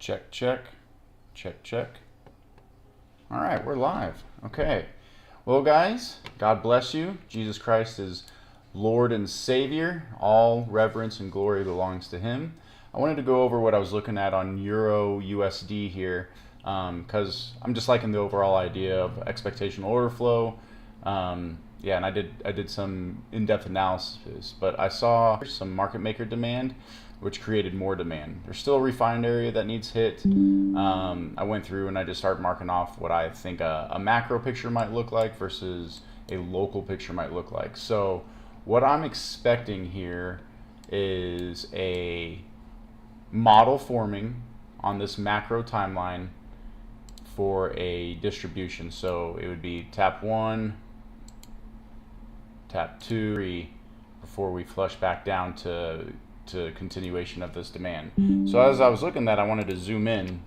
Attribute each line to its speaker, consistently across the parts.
Speaker 1: Check, check, check, check. All right, we're live. Okay. Well, guys, God bless you. Jesus Christ is Lord and Savior. All reverence and glory belongs to Him. I wanted to go over what I was looking at on Euro USD here because I'm just liking the overall idea of expectational order flow. Yeah, and I did some in-depth analysis, but I saw some market maker demand, which created more demand. There's still a refined area that needs hit. I went through and I just started marking off what I think a macro picture might look like versus a local picture might look like. So what I'm expecting here is a model forming on this macro timeline for a distribution. So it would be tap 1, tap 2, 3, before we flush back down to continuation of this demand. So as I was looking at that, I wanted to zoom in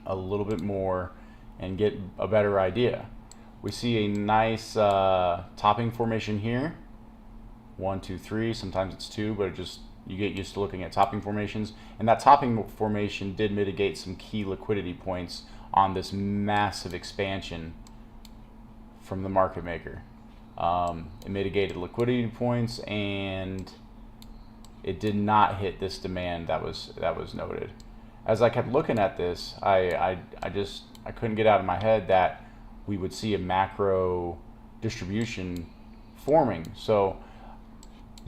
Speaker 1: a little bit more and get a better idea. We see a nice topping formation here. 1, 2, 3. Sometimes it's 2, but you get used to looking at topping formations. And that topping formation did mitigate some key liquidity points on this massive expansion from the market maker. It mitigated liquidity points, and it did not hit this demand that was noted. As I kept looking at this, I couldn't get out of my head that we would see a macro distribution forming. So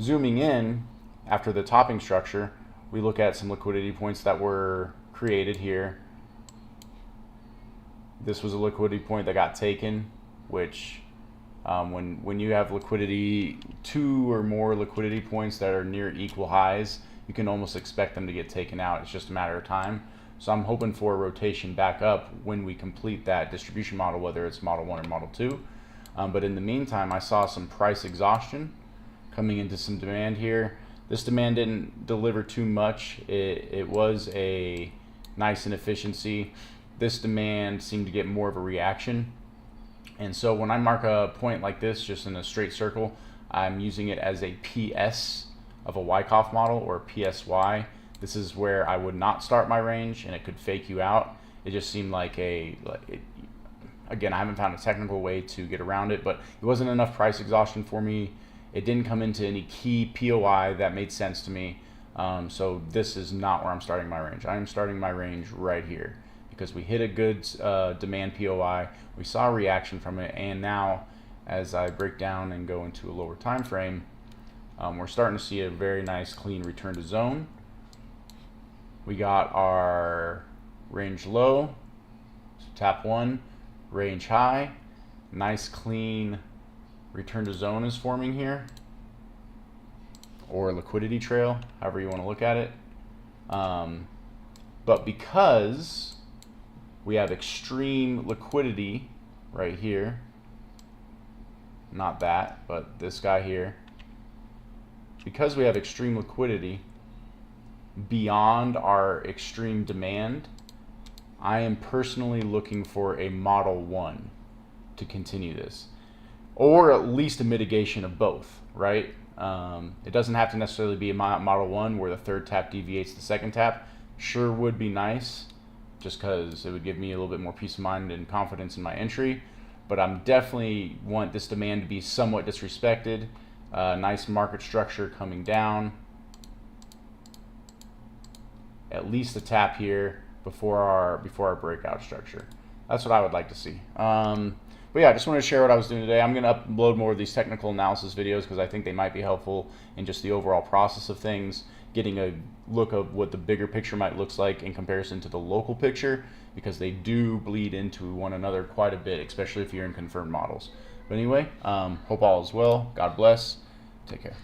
Speaker 1: zooming in after the topping structure, we look at some liquidity points that were created here. This was a liquidity point that got taken, which when you have liquidity, 2 or more liquidity points that are near equal highs, you can almost expect them to get taken out. It's just a matter of time. So I'm hoping for a rotation back up when we complete that distribution model, whether it's model 1 or model 2. But in the meantime, I saw some price exhaustion coming into some demand here. This demand didn't deliver too much. It was a nice inefficiency. This demand seemed to get more of a reaction. And so when I mark a point like this, just in a straight circle, I'm using it as a PS of a Wyckoff model, or PSY. This is where I would not start my range, and it could fake you out. It just seemed like again, I haven't found a technical way to get around it, but it wasn't enough price exhaustion for me. It didn't come into any key POI that made sense to me. So this is not where I'm starting my range. I am starting my range right here, because we hit a good demand POI, we saw a reaction from it, and now as I break down and go into a lower time frame, we're starting to see a very nice clean return to zone. We got our range low, so tap 1, range high, nice clean return to zone is forming here, or liquidity trail, however you want to look at it. But because we have extreme liquidity right here, not that, but this guy here, because we have extreme liquidity beyond our extreme demand, I am personally looking for a model 1 to continue this, or at least a mitigation of both, right? It doesn't have to necessarily be a model 1 where the third tap deviates the second tap. Sure would be nice, just because it would give me a little bit more peace of mind and confidence in my entry. But I'm definitely want this demand to be somewhat disrespected. Nice market structure coming down. At least a tap here before our breakout structure. That's what I would like to see. But yeah, I just wanted to share what I was doing today. I'm going to upload more of these technical analysis videos because I think they might be helpful in just the overall process of things, getting a look of what the bigger picture might look like in comparison to the local picture, because they do bleed into one another quite a bit, especially if you're in confirmed models. But anyway, hope all is well. God bless. Take care.